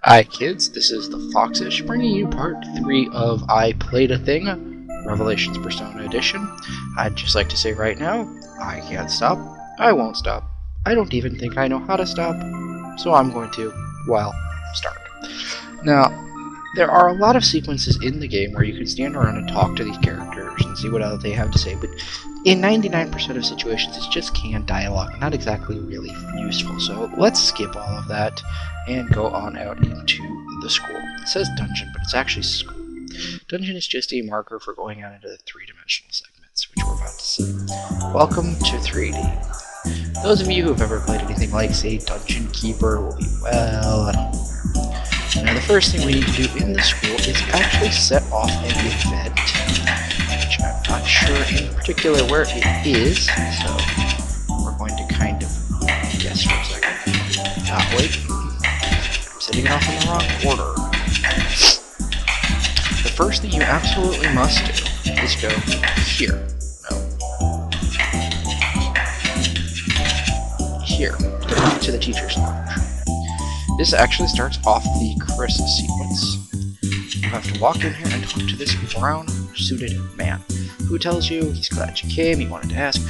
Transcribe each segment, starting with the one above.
Hi kids, this is the Foxish bringing you part 3 of I Played a Thing, Revelations Persona Edition. I'd just like to say right now, I can't stop, I won't stop, I don't even think I know how to stop, so I'm going to, well, start. Now, there are a lot of sequences in the game where you can stand around and talk to these characters and see what else they have to say, but in 99% of situations it's just canned dialogue, not exactly really useful, so let's skip all of that and go on out into the school. It says dungeon, but it's actually school. Dungeon is just a marker for going out into the three-dimensional segments, which we're about to see. Welcome to 3D. Those of you who have ever played anything like, say, Dungeon Keeper will be well at home. Now, the first thing we need to do in the school is actually set off an event, which I'm not sure in particular where it is, so we're going to kind of guess for a second. Wait. Setting it off in the wrong order. The first thing you absolutely must do is go here. No. Here. Go back to the teacher's lounge. This actually starts off the Chris sequence. You have to walk in here and talk to this brown-suited man, who tells you he's glad you came, he wanted to ask.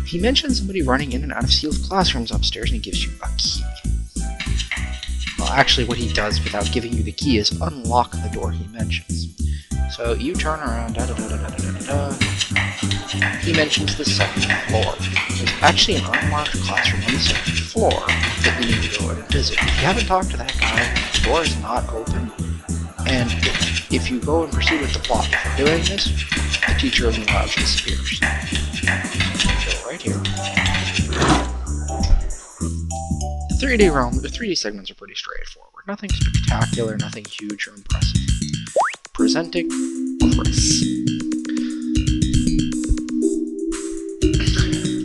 He mentions somebody running in and out of sealed classrooms upstairs, and he gives you a key. Well, actually, what he does without giving you the key is unlock the door he mentions. So you turn around, He mentions the second floor. There's actually an unmarked classroom on the second floor that you need to go and visit. If you haven't talked to that guy, the door is not open, and if you go and proceed with the plot before doing this, the teacher in the lounge disappears. So right here. The 3D realm, the 3D segments are pretty straightforward. Nothing spectacular, nothing huge or impressive. Presenting Chris.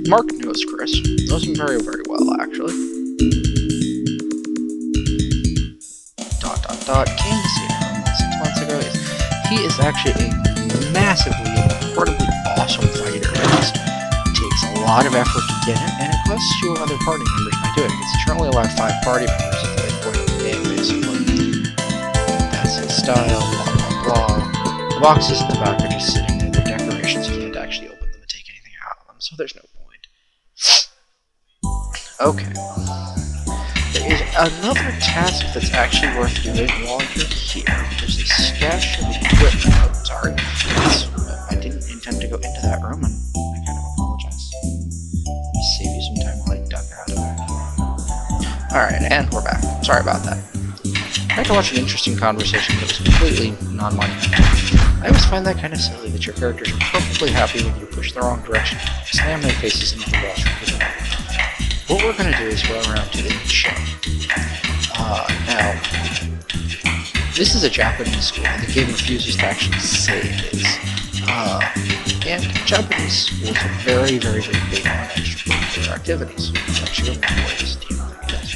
Mark knows Chris. Knows him very, very well, actually. Came to see him 6 months ago. He is actually a massively, incredibly awesome fighter. It just takes a lot of effort to get him, and it costs you other party members by doing it. It's currently allowed 5 party members at the midpoint of the game, basically. That's his style, blah blah blah. The boxes at the back are just sitting there. They're decorations. You can't actually open them and take anything out of them, so there's no point. Okay. There is another task that's actually worth doing while you're here. There's a stash of equipment. Oh, sorry. I didn't intend to go into that room, and I kind of apologize. Let me save you some time while I duck out of it. Alright, and we're back. Sorry about that. I had to watch an interesting conversation that was completely non-monumental. I always find that kind of silly that your characters are perfectly happy when you push the wrong direction, slam their faces into the walls from the back. What we're going to do is go around to the show. Now, this is a Japanese school, and the game refuses to actually say it is. And Japanese schools are very, very, very big on extracurricular activities. It's actually one of the ways to think it is.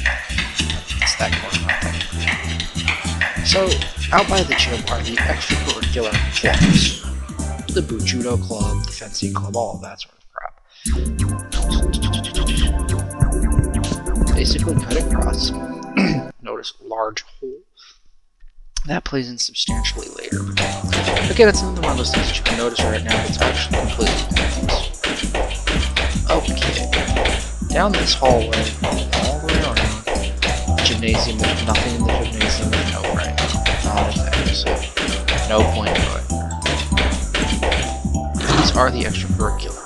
It's that corner, not that corner. So, out by the gym are the extracurricular clubs. The Bujudo Club, the Fencing Club, all of that sort of crap. Basically cut across. Notice large hole. That plays in substantially later. Again, it's another one of those things that you can notice right now. It's actually completely obvious. Okay. Down this hallway, all the way around. Gymnasium, there's nothing in the gymnasium. No, right? Not a thing, so no point to it. These are the extracurricular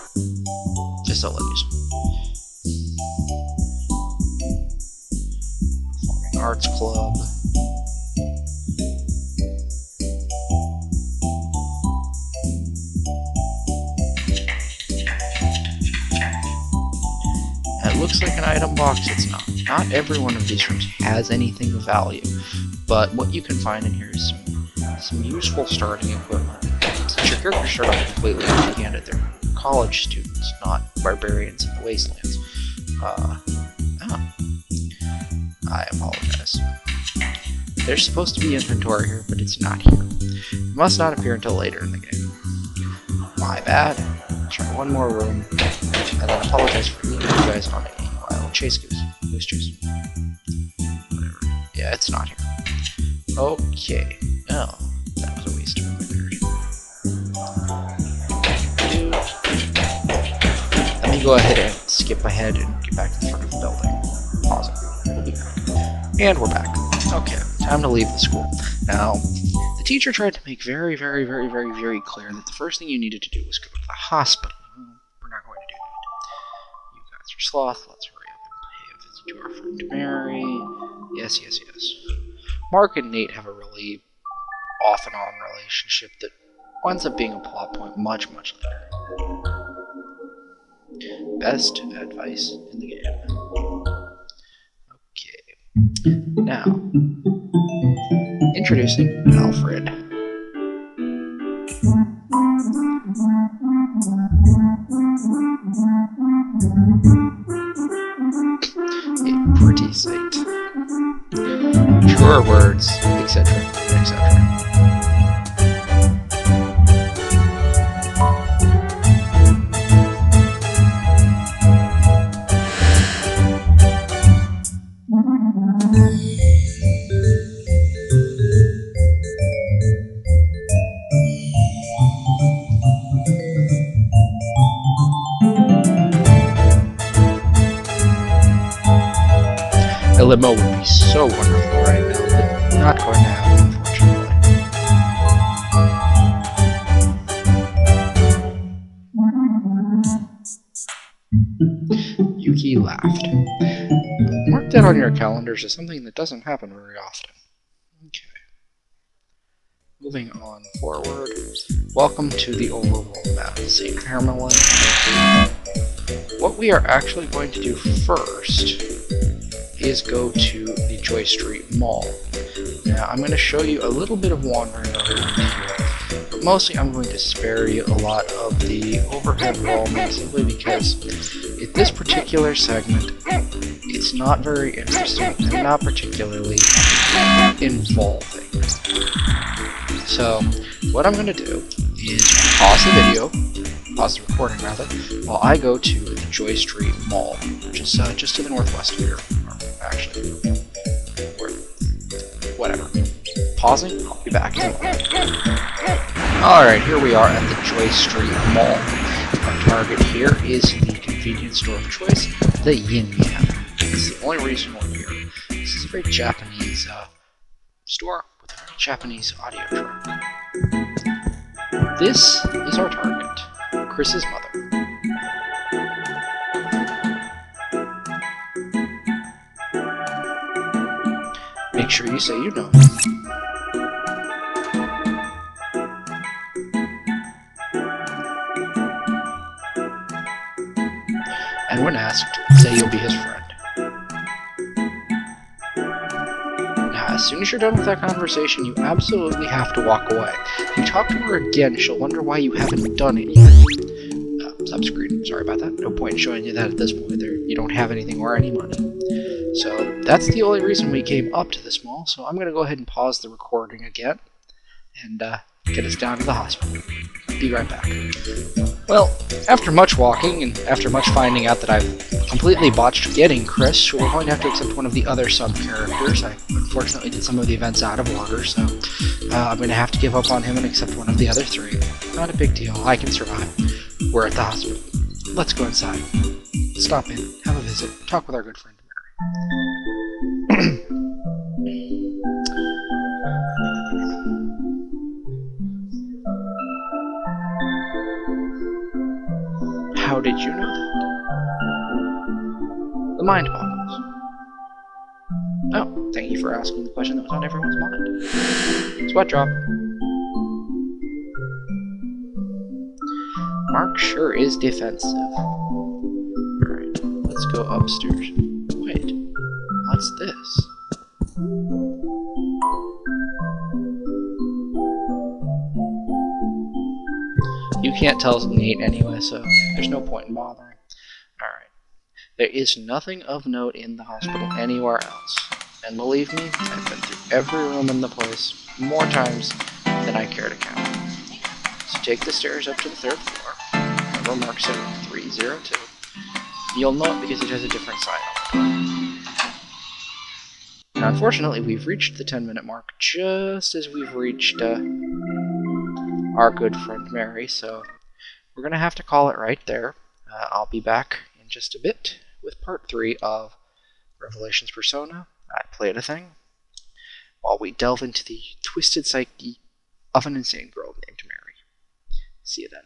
facilities. Arts Club. It looks like an item box, it's not. Not every one of these rooms has anything of value, but what you can find in here is some useful starting equipment. Since your characters start off completely empty-handed, they're college students, not barbarians in the wastelands. I apologize. There's supposed to be inventory here, but it's not here. It must not appear until later in the game. My bad. Try one more room, and then apologize for leaving you guys on a wild chase goose. Goose chase. Whatever. Yeah, it's not here. Okay. Oh, that was a waste of a minute. Let me go ahead and skip ahead and get back to the front of the building. Pause it. We'll be back. And we're back. Okay, time to leave the school. Now, the teacher tried to make very clear that the first thing you needed to do was go to the hospital. We're not going to do that. You guys are sloth. Let's hurry up and pay a visit to our friend Mary. Yes. Mark and Nate have a really off-and-on relationship that winds up being a plot point much later. Best advice in the game. Okay. Now, introducing Alfred. A pretty sight. Truer words, etc. A limo would be so wonderful right now, but not going to happen, unfortunately. Yuki laughed. Mark that on your calendars as something that doesn't happen very often. Okay. Moving on forward. Welcome to the overworld map, St. Hermelin. What we are actually going to do first is go to the Joy Street Mall. Now, I'm going to show you a little bit of wandering around here, but mostly I'm going to spare you a lot of the overhead roaming simply because in this particular segment, it's not very interesting and not particularly involving. So, what I'm going to do is pause the recording rather, while I go to the Joy Street Mall, which is just to the northwest of here. Actually, whatever. Pausing, I'll be back in a moment. Alright, here we are at the Joy Street Mall. Our target here is the convenience store of choice, the Yin Yang. It's the only reason we're here. This is a very Japanese store with a very Japanese audio track. This is our target, Chris's mother. Make sure you say you know. And when asked, say you'll be his friend. Now, as soon as you're done with that conversation, you absolutely have to walk away. If you talk to her again, she'll wonder why you haven't done it yet. Subscreen, sorry about that. No point in showing you that at this point. You don't have anything or any money. So that's the only reason we came up to this mall, so I'm going to go ahead and pause the recording again and get us down to the hospital. Be right back. Well, after much walking and after much finding out that I've completely botched getting Chris, we're going to have to accept one of the other sub-characters. I unfortunately did some of the events out of order, so I'm going to have to give up on him and accept one of the other three. Not a big deal, I can survive. We're at the hospital. Let's go inside. Stop in, have a visit, talk with our good friend. How did you know that? The mind boggles. Oh, thank you for asking the question that was on everyone's mind. Sweat drop. Mark sure is defensive. Alright, let's go upstairs. Wait, what's this? You can't tell Nate anyway, so there's no point in bothering. Alright. There is nothing of note in the hospital anywhere else. And believe me, I've been through every room in the place more times than I care to count. So take the stairs up to the 3rd floor. Remember Mark said 302. You'll know it because it has a different sign on it. unfortunately, we've reached the 10-minute mark just as we've reached our good friend Mary, so we're going to have to call it right there. I'll be back in just a bit with part 3 of Revelations Persona. I Played a Thing, while we delve into the twisted psyche of an insane girl named Mary. See you then.